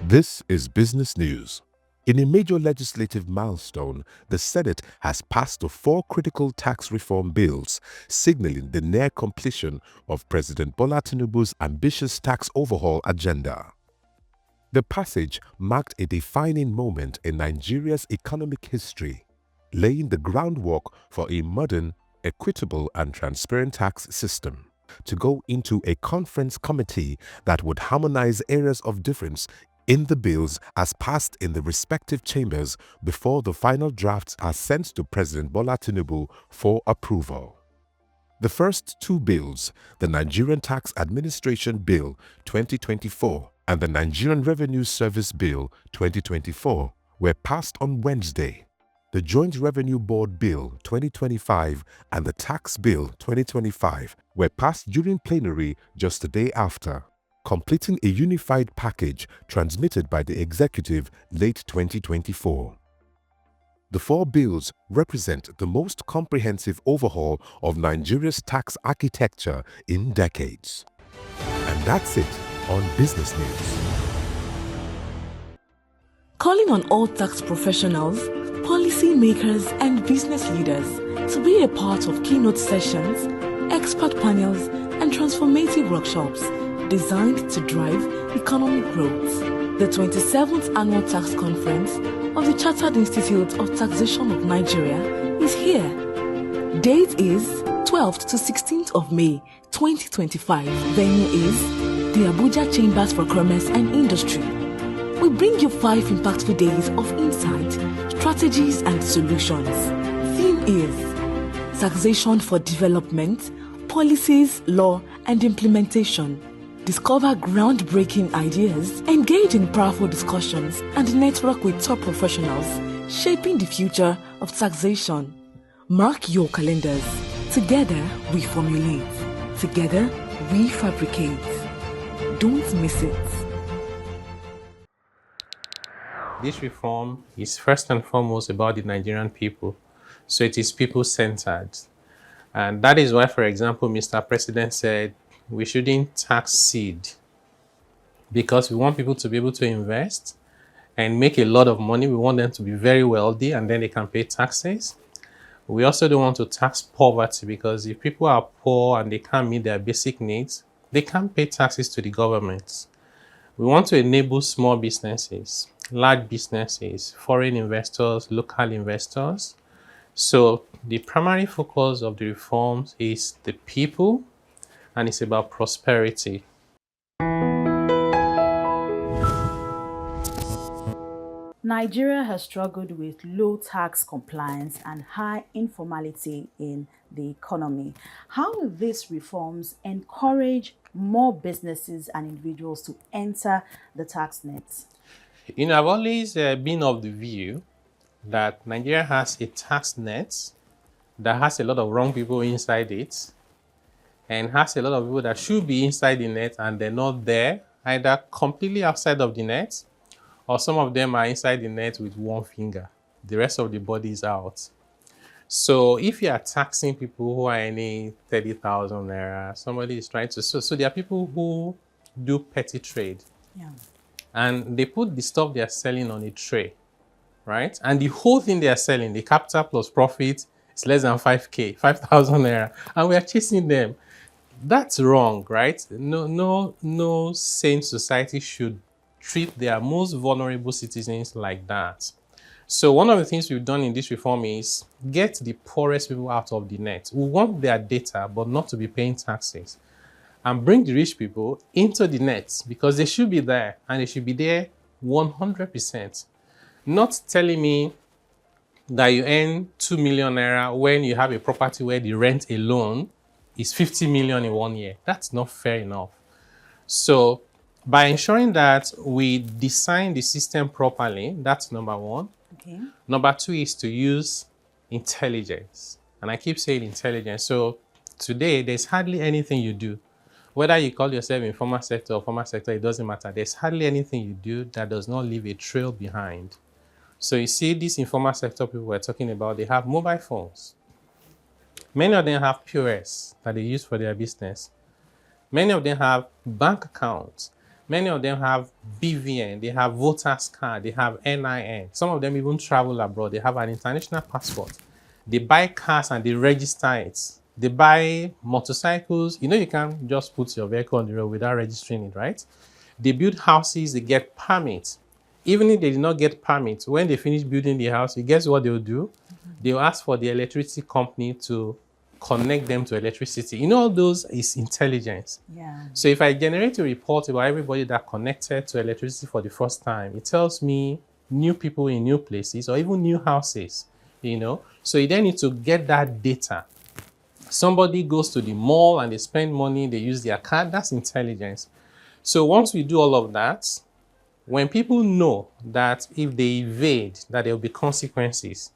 This is business news. In a major legislative milestone, the Senate has passed the 4 critical tax reform bills, signaling the near completion of President Bola Tinubu's ambitious tax overhaul agenda. The passage marked a defining moment in Nigeria's economic history, laying the groundwork for a modern, equitable and transparent tax system to go into a conference committee that would harmonize areas of difference in the bills as passed in the respective chambers before the final drafts are sent to President Bola Tinubu for approval. The first 2 bills, the Nigerian Tax Administration Bill 2024 and the Nigerian Revenue Service Bill 2024, were passed on Wednesday. The Joint Revenue Board Bill 2025 and the Tax Bill 2025 were passed during plenary just a day after, completing a unified package transmitted by the executive late 2024. The 4 bills represent the most comprehensive overhaul of Nigeria's tax architecture in decades. And that's it on Business News. Calling on all tax professionals, policy makers and business leaders to be a part of keynote sessions, expert panels and transformative workshops designed to drive economic growth. The 27th Annual Tax Conference of the Chartered Institute of Taxation of Nigeria is here. Date is 12th to 16th of May 2025. Venue is the Abuja Chambers for Commerce and Industry. We bring you 5 impactful days of insight, strategies and solutions. Theme is Taxation for Development, Policies, Law and Implementation. Discover groundbreaking ideas, engage in powerful discussions, and network with top professionals shaping the future of taxation. Mark your calendars. Together, we formulate. Together, we fabricate. Don't miss it. This reform is first and foremost about the Nigerian people. So it is people-centered. And that is why, for example, Mr. President said, we shouldn't tax seed because we want people to be able to invest and make a lot of money. We want them to be very wealthy and then they can pay taxes. We also don't want to tax poverty because if people are poor and they can't meet their basic needs, they can't pay taxes to the government. We want to enable small businesses, large businesses, foreign investors, local investors. So the primary focus of the reforms is the people, and it's about prosperity. Nigeria has struggled with low tax compliance and high informality in the economy. How will these reforms encourage more businesses and individuals to enter the tax net? I've always been of the view that Nigeria has a tax net that has a lot of wrong people inside it, and has a lot of people that should be inside the net and they're not there, either completely outside of the net, or some of them are inside the net with one finger. The rest of the body is out. So if you are taxing people who are earning 30,000 naira, somebody is trying to... So there are people who do petty trade. Yeah. And they put the stuff they are selling on a tray, right? And the whole thing they are selling, the capital plus profit, is less than 5,000 naira. And we are chasing them. That's wrong, right? No sane society should treat their most vulnerable citizens like that. So one of the things we've done in this reform is get the poorest people out of the net. We want their data, but not to be paying taxes. And bring the rich people into the net because they should be there, and they should be there 100%. Not telling me that you earn 2 million naira when you have a property where the rent alone is 50 million in 1 year. That's not fair enough. So by ensuring that we design the system properly, that's number 1. Okay. Number 2 is to use intelligence. And I keep saying intelligence. So today, there's hardly anything you do. Whether you call yourself informal sector or formal sector, it doesn't matter. There's hardly anything you do that does not leave a trail behind. So you see, these informal sector people we're talking about, they have mobile phones. Many of them have POS that they use for their business. Many of them have bank accounts. Many of them have BVN, they have voters card, they have NIN. Some of them even travel abroad. They have an international passport. They buy cars and they register it. They buy motorcycles. You can't just put your vehicle on the road without registering it, right? They build houses, they get permits. Even if they did not get permits, when they finish building the house, you guess what they'll do? They'll ask for the electricity company to connect them to electricity. All those is intelligence. Yeah. So if I generate a report about everybody that connected to electricity for the first time, it tells me new people in new places or even new houses, So you then need to get that data. Somebody goes to the mall and they spend money, they use their card, that's intelligence. So once we do all of that, when people know that if they evade, that there will be consequences.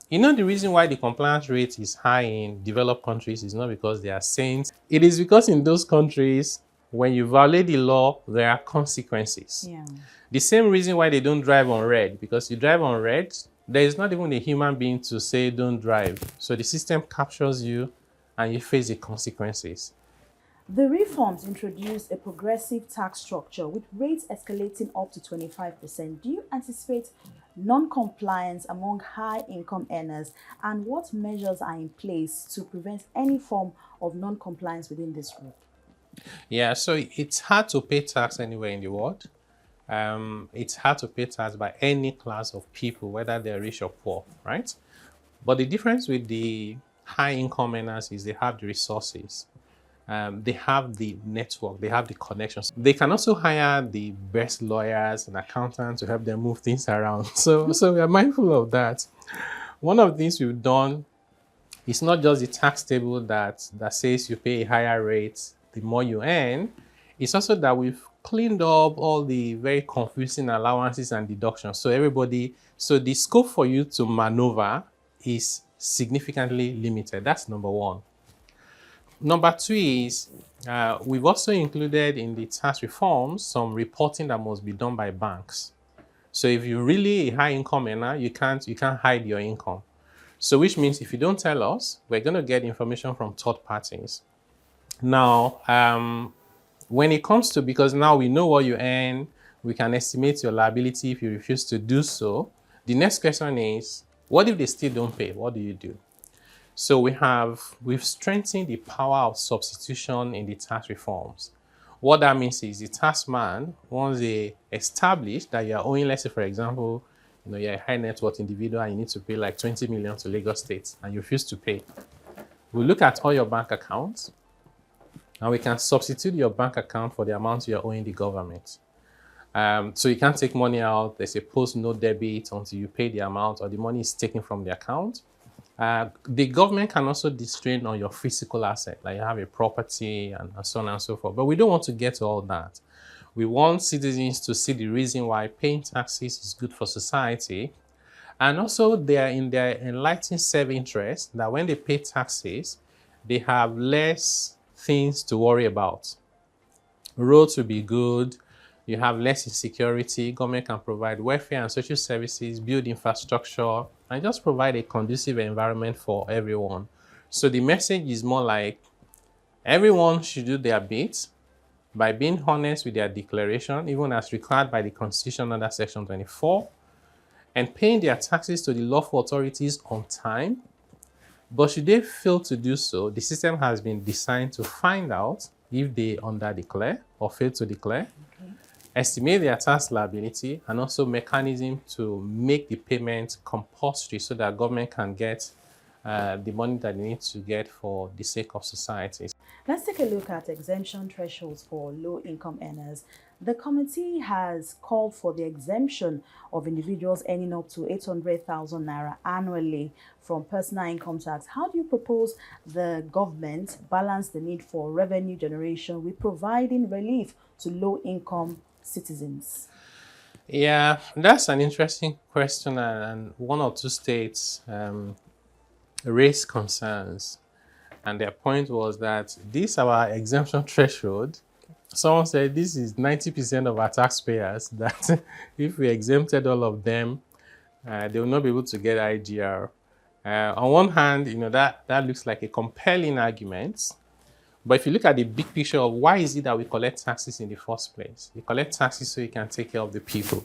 The reason why the compliance rate is high in developed countries is not because they are saints. It is because in those countries, when you violate the law, there are consequences. Yeah. The same reason why they don't drive on red, because you drive on red, there is not even a human being to say don't drive. So the system captures you and you face the consequences. The reforms introduced a progressive tax structure with rates escalating up to 25%. Do you anticipate non-compliance among high-income earners, and what measures are in place to prevent any form of non-compliance within this group? Yeah, so it's hard to pay tax anywhere in the world. It's hard to pay tax by any class of people, whether they're rich or poor, right? But the difference with the high-income earners is they have the resources. They have the network, they have the connections. They can also hire the best lawyers and accountants to help them move things around. So we are mindful of that. One of the things we've done is not just the tax table that says you pay a higher rate the more you earn. It's also that we've cleaned up all the very confusing allowances and deductions. So the scope for you to maneuver is significantly limited. That's number one. Number two is we've also included in the tax reforms some reporting that must be done by banks. So if you're really a high income earner, you can't hide your income. So which means if you don't tell us, we're going to get information from third parties. Now, when it comes to, because now we know what you earn, we can estimate your liability if you refuse to do so. The next question is, what if they still don't pay? What do you do? So we've strengthened the power of substitution in the tax reforms. What that means is the taxman, once they establish that you're owing, let's say, for example, you're a high net worth individual and you need to pay like 20 million to Lagos State and you refuse to pay. We look at all your bank accounts and we can substitute your bank account for the amount you're owing the government. So you can't take money out, there's a post no debit until you pay the amount or the money is taken from the account. The government can also distrain on your physical asset, like you have a property and so on and so forth. But we don't want to get to all that. We want citizens to see the reason why paying taxes is good for society. And also they are in their enlightened self-interest that when they pay taxes, they have less things to worry about. Roads will be good. You have less insecurity. Government can provide welfare and social services, build infrastructure, and just provide a conducive environment for everyone. So the message is more like everyone should do their bit by being honest with their declaration, even as required by the Constitution under Section 24, and paying their taxes to the lawful authorities on time. But should they fail to do so, the system has been designed to find out if they under-declare or fail to declare, estimate their tax liability, and also mechanism to make the payment compulsory so that government can get the money that they need to get for the sake of society. Let's take a look at exemption thresholds for low-income earners. The committee has called for the exemption of individuals earning up to 800,000 naira annually from personal income tax. How do you propose the government balance the need for revenue generation with providing relief to low-income citizens? Yeah, that's an interesting question, and one or two states raised concerns. And their point was that this our exemption threshold. Someone said this is 90% of our taxpayers, that if we exempted all of them, they will not be able to get IGR. On one hand, that looks like a compelling argument, But if you look at the big picture of why is it that we collect taxes in the first place, you collect taxes so you can take care of the people.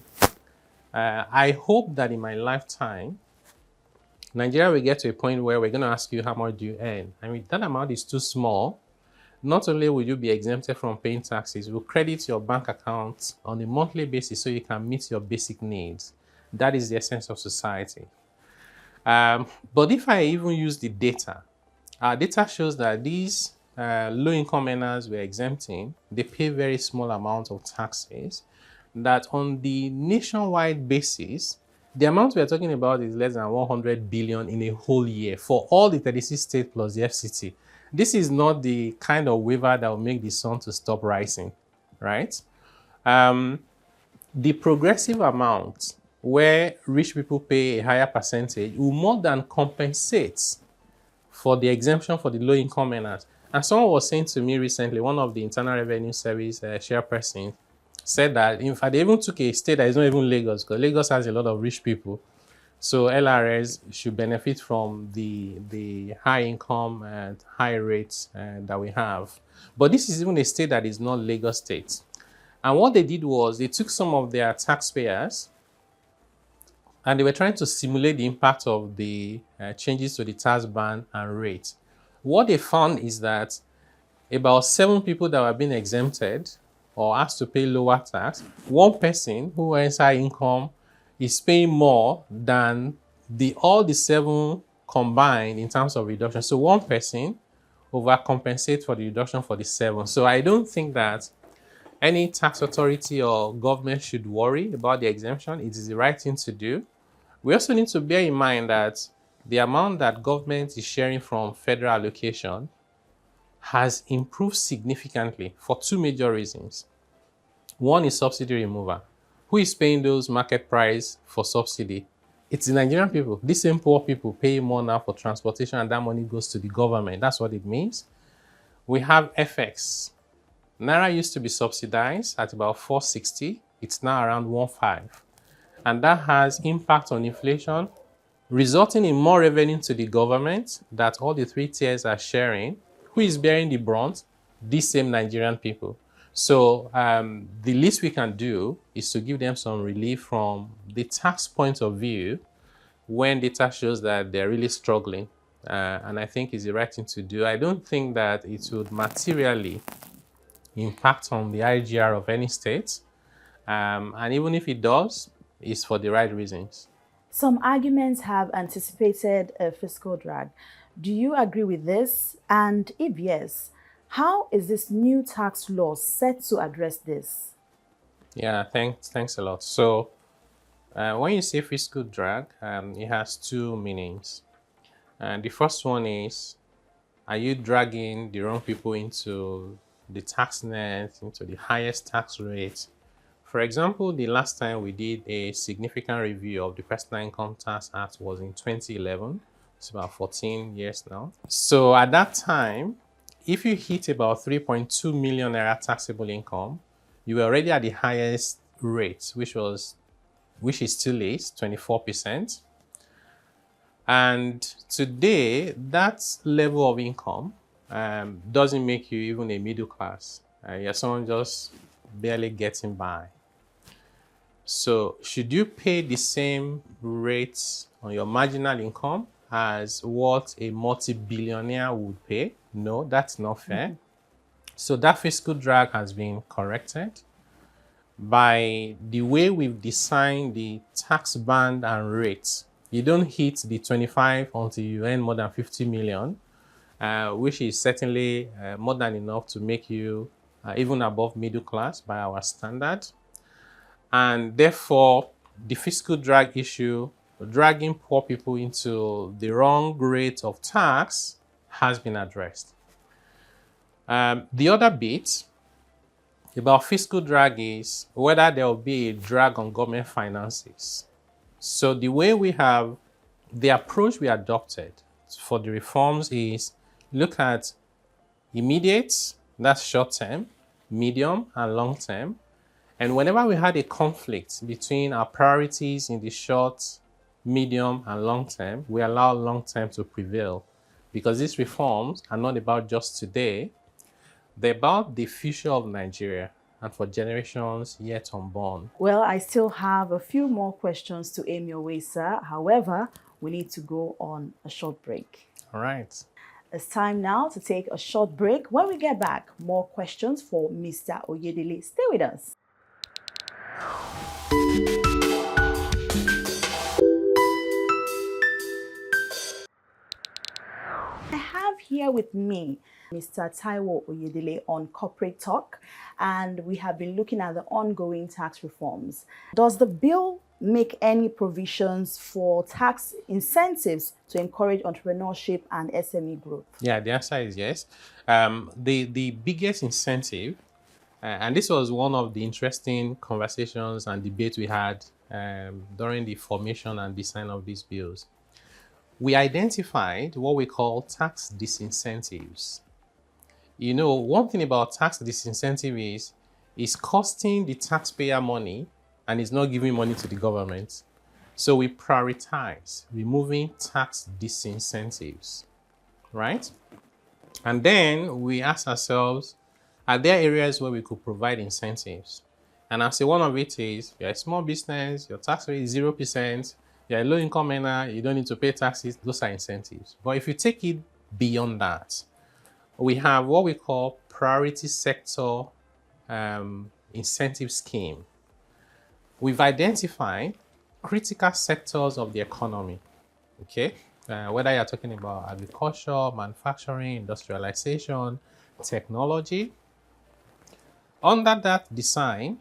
I hope that in my lifetime, Nigeria will get to a point where we're going to ask you how much do you earn. I mean, that amount is too small. Not only will you be exempted from paying taxes, we'll credit your bank account on a monthly basis so you can meet your basic needs. That is the essence of society. But if I even use the data, our data shows that these low-income earners we're exempting, they pay very small amounts of taxes, that on the nationwide basis, the amount we're talking about is less than 100 billion in a whole year for all the 36 states plus the FCT. This is not the kind of waiver that will make the sun to stop rising, right? The progressive amount where rich people pay a higher percentage will more than compensate for the exemption for the low-income earners. And someone was saying to me recently, one of the Internal Revenue Service chairpersons said that, in fact, they even took a state that is not even Lagos, because Lagos has a lot of rich people. So LRS should benefit from the high income and high rates that we have. But this is even a state that is not Lagos State. And what they did was they took some of their taxpayers and they were trying to simulate the impact of the changes to the tax band and rate. What they found is that about 7 people that were being exempted or asked to pay lower tax, one person who earns high income is paying more than all the 7 combined in terms of reduction. So one person overcompensates for the reduction for the 7. So I don't think that any tax authority or government should worry about the exemption. It is the right thing to do. We also need to bear in mind that the amount that government is sharing from federal allocation has improved significantly for 2 major reasons. One is subsidy removal. Who is paying those market price for subsidy? It's the Nigerian people. These same poor people pay more now for transportation, and that money goes to the government. That's what it means. We have FX. Naira used to be subsidized at about 460. It's now around 15. And that has impact on inflation, resulting in more revenue to the government that all the 3 tiers are sharing. Who is bearing the brunt? These same Nigerian people. So the least we can do is to give them some relief from the tax point of view when data shows that they're really struggling. And I think it's the right thing to do. I don't think that it would materially impact on the IGR of any state. And even if it does, it's for the right reasons. Some arguments have anticipated a fiscal drag. Do you agree with this? And if yes, how is this new tax law set to address this? Yeah, thanks a lot. So when you say fiscal drag, it has 2 meanings. And the first one is, are you dragging the wrong people into the tax net, into the highest tax rate? For example, the last time we did a significant review of the Personal Income Tax Act was in 2011. It's about 14 years now. So at that time, if you hit about 3.2 million naira taxable income, you were already at the highest rate, which is still is 24%. And today, that level of income doesn't make you even a middle class. You're someone just barely getting by. So should you pay the same rates on your marginal income as what a multi-billionaire would pay? No, that's not fair. So that fiscal drag has been corrected by the way we've designed the tax band and rates. You don't hit the 25 until you earn more than 50 million, which is certainly more than enough to make you even above middle class by our standard. And therefore, the fiscal drag issue, dragging poor people into the wrong rate of tax, has been addressed. The other bit about fiscal drag is whether there will be a drag on government finances. So the approach we adopted for the reforms is look at immediate, that's short term, medium, and long term. And whenever we had a conflict between our priorities in the short, medium, and long term, we allow long term to prevail, because these reforms are not about just today. They're about the future of Nigeria and for generations yet unborn. Well, I still have a few more questions to aim your way, sir. However, we need to go on a short break. All right. It's time now to take a short break. When we get back, more questions for Mr. Oyedele. Stay with us. I have here with me Mr. Taiwo Oyedele on Corporate Talk, and we have been looking at the ongoing tax reforms. Does the bill make any provisions for tax incentives to encourage entrepreneurship and SME growth? Yeah, the answer is yes. The biggest incentive, and this was one of the interesting conversations and debates we had during the formation and design of these bills. We identified what we call tax disincentives. You know, one thing about tax disincentive is it's costing the taxpayer money and it's not giving money to the government. So we prioritize removing tax disincentives, right? And then we ask ourselves, are there areas where we could provide incentives? And I say one of it is, you're a small business, your tax rate is 0%, you're a low income earner, you don't need to pay taxes, those are incentives. But if you take it beyond that, we have what we call priority sector incentive scheme. We've identified critical sectors of the economy, okay? Whether you're talking about agriculture, manufacturing, industrialization, technology. Under that design,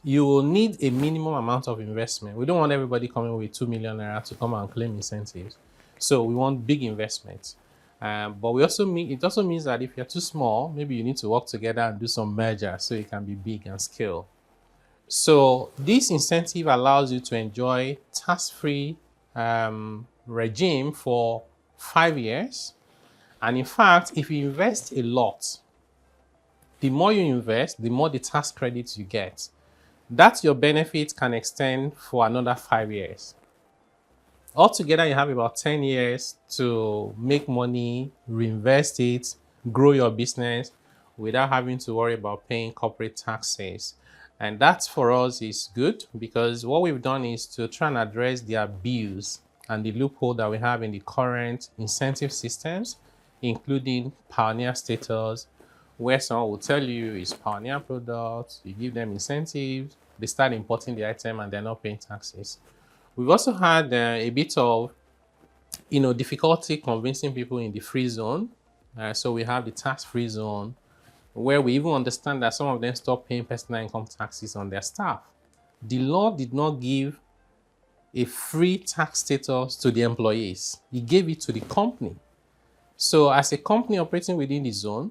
you will need a minimum amount of investment. We don't want everybody coming with 2 million naira to come and claim incentives. So we want big investments. But it also means that if you're too small, maybe you need to work together and do some mergers so it can be big and scale. So this incentive allows you to enjoy tax-free regime for 5 years. And in fact, if you invest a lot, the more you invest, the more the tax credits you get. That your benefit can extend for another 5 years. Altogether, you have about 10 years to make money, reinvest it, grow your business without having to worry about paying corporate taxes. And that for us is good because what we've done is to try and address the abuse and the loophole that we have in the current incentive systems, including pioneer status, where someone will tell you it's pioneer products, you give them incentives, they start importing the item and they're not paying taxes. We've also had a bit of, difficulty convincing people in the free zone. So we have the tax-free zone, where we even understand that some of them stop paying personal income taxes on their staff. The law did not give a free tax status to the employees. It gave it to the company. So as a company operating within the zone,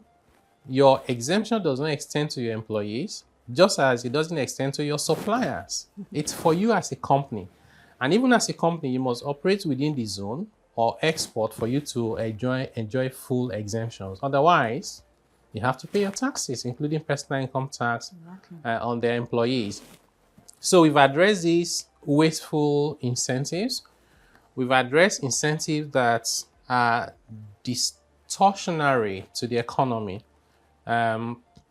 your exemption does not extend to your employees, just as it doesn't extend to your suppliers. It's for you as a company. And even as a company, you must operate within the zone or export for you to enjoy full exemptions. Otherwise, you have to pay your taxes, including personal income tax on their employees. So we've addressed these wasteful incentives. We've addressed incentives that are distortionary to the economy.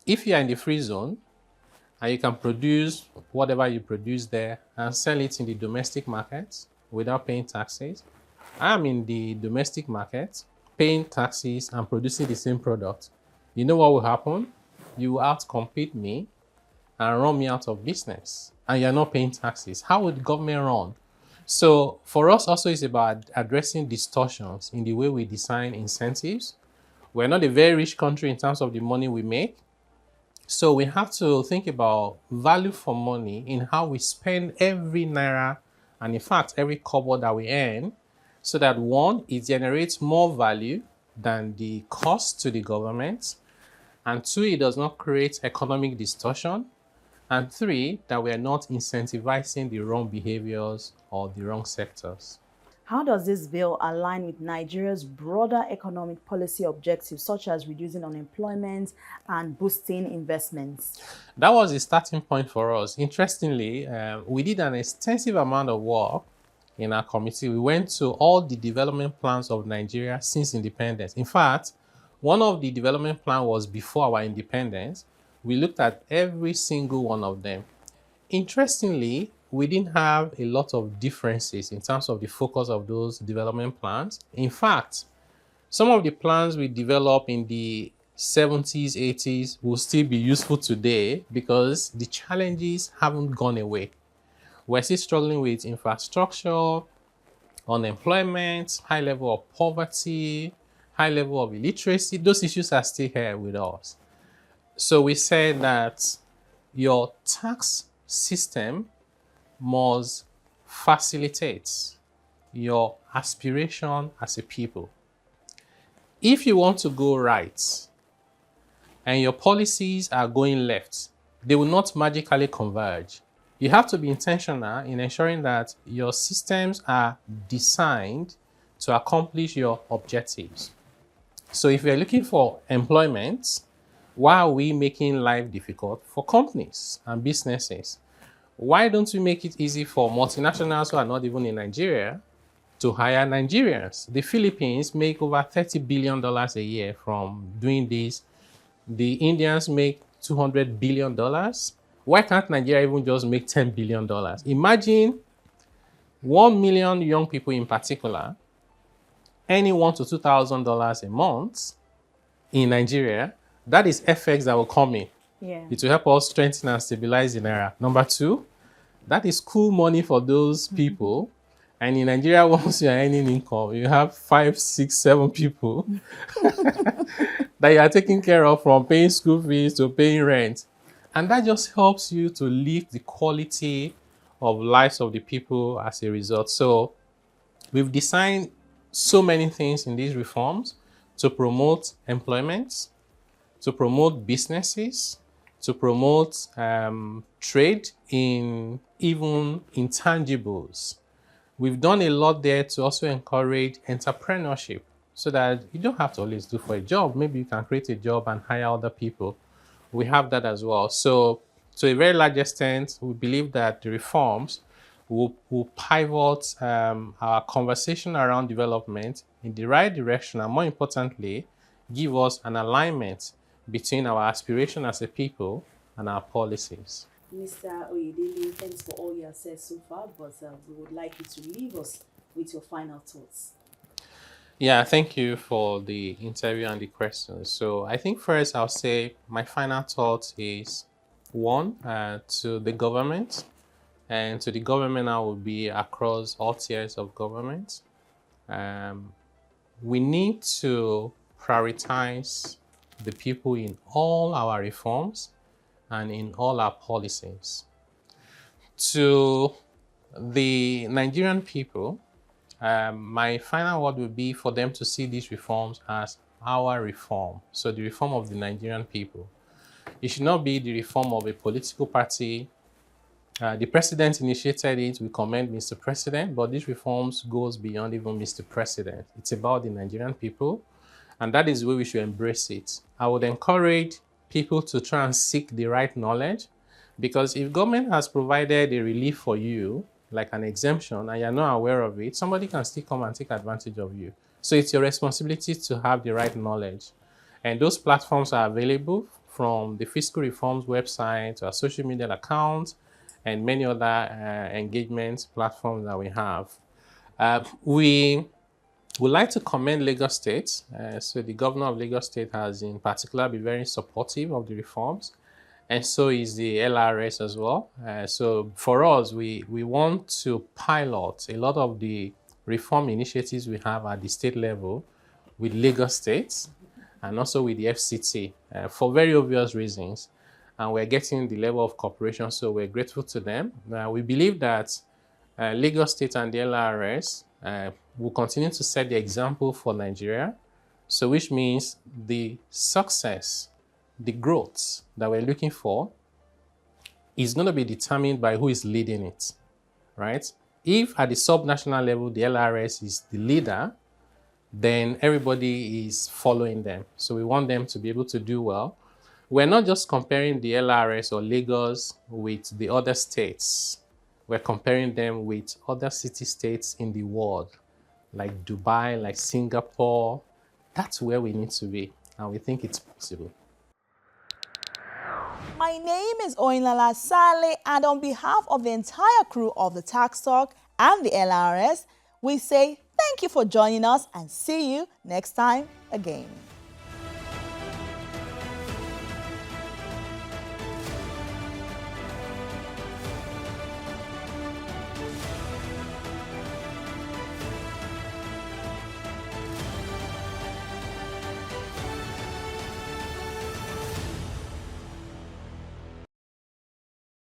If you're in the free zone, and you can produce whatever you produce there and sell it in the domestic market without paying taxes. I'm in the domestic market, paying taxes and producing the same product. You know what will happen? You will outcompete me and run me out of business. And you're not paying taxes. How would the government run? So for us also, it's about addressing distortions in the way we design incentives. We're not a very rich country in terms of the money we make. So we have to think about value for money in how we spend every naira and in fact every kobo that we earn, so that one, it generates more value than the cost to the government, and two, it does not create economic distortion, and three, that we are not incentivizing the wrong behaviors or the wrong sectors. How does this bill align with Nigeria's broader economic policy objectives, such as reducing unemployment and boosting investments? That was the starting point for us. Interestingly, we did an extensive amount of work in our committee. We went to all the development plans of Nigeria since independence. In fact, One of the development plan was before our independence. We looked at every single one of them. Interestingly, we didn't have a lot of differences in terms of the focus of those development plans. In fact, some of the plans we developed in the 70s, 80s will still be useful today because the challenges haven't gone away. We're still struggling with infrastructure, unemployment, high level of poverty, high level of illiteracy. Those issues are still here with us. So we said that your tax system must facilitate your aspiration as a people. If you want to go right and your policies are going left, they will not magically converge. You have to be intentional in ensuring that your systems are designed to accomplish your objectives. So if you're looking for employment, why are we making life difficult for companies and businesses? Why don't we make it easy for multinationals who are not even in Nigeria to hire Nigerians? The Philippines make over $30 billion a year from doing this. The Indians make $200 billion. Why can't Nigeria even just make $10 billion? Imagine 1 million young people in particular earning $1,000 to $2,000 a month in Nigeria. That is FX that will come in. Yeah. It will help us strengthen and stabilize the naira. Number two, that is cool money for those people. And in Nigeria, once you are earning income, you have 5, 6, 7 people that you are taking care of, from paying school fees to paying rent. And that just helps you to lift the quality of lives of the people as a result. So we've designed so many things in these reforms to promote employment, to promote businesses, to promote trade in even intangibles. We've done a lot there to also encourage entrepreneurship so that you don't have to always look for a job. Maybe you can create a job and hire other people. We have that as well. So to a very large extent, we believe that the reforms will pivot our conversation around development in the right direction, and more importantly, give us an alignment between our aspiration as a people and our policies. Mr. Oyedele, thanks for all you have said so far, but we would like you to leave us with your final thoughts. Yeah, thank you for the interview and the questions. So I think first I'll say my final thought is one, to the government, and to the government I will be across all tiers of government. We need to prioritize the people in all our reforms and in all our policies. To the Nigerian people, my final word would be for them to see these reforms as our reform. So the reform of the Nigerian people. It should not be the reform of a political party. The president initiated it. We commend Mr. President, but these reforms goes beyond even Mr. President. It's about the Nigerian people, and that is the way we should embrace it. I would encourage people to try and seek the right knowledge, because if government has provided a relief for you, like an exemption, and you're not aware of it, somebody can still come and take advantage of you. So it's your responsibility to have the right knowledge. And those platforms are available, from the fiscal reforms website to our social media accounts and many other engagement platforms that we have. We would like to commend Lagos State. So the governor of Lagos State has in particular been very supportive of the reforms, and so is the LRS as well. So for us, we want to pilot a lot of the reform initiatives we have at the state level with Lagos State and also with the FCT for very obvious reasons. And we're getting the level of cooperation, so we're grateful to them. We believe that Lagos State and the LRS will continue to set the example for Nigeria, so which means the success, the growth that we're looking for is going to be determined by who is leading it, right? If at the subnational level, the LRS is the leader, then everybody is following them. So we want them to be able to do well. We're not just comparing the LRS or Lagos with the other states. We're comparing them with other city-states in the world, like Dubai, like Singapore. That's where we need to be. and we think it's possible. My name is Oyedele Sale, and on behalf of the entire crew of the Tax Talk and the LRS, we say thank you for joining us and see you next time again.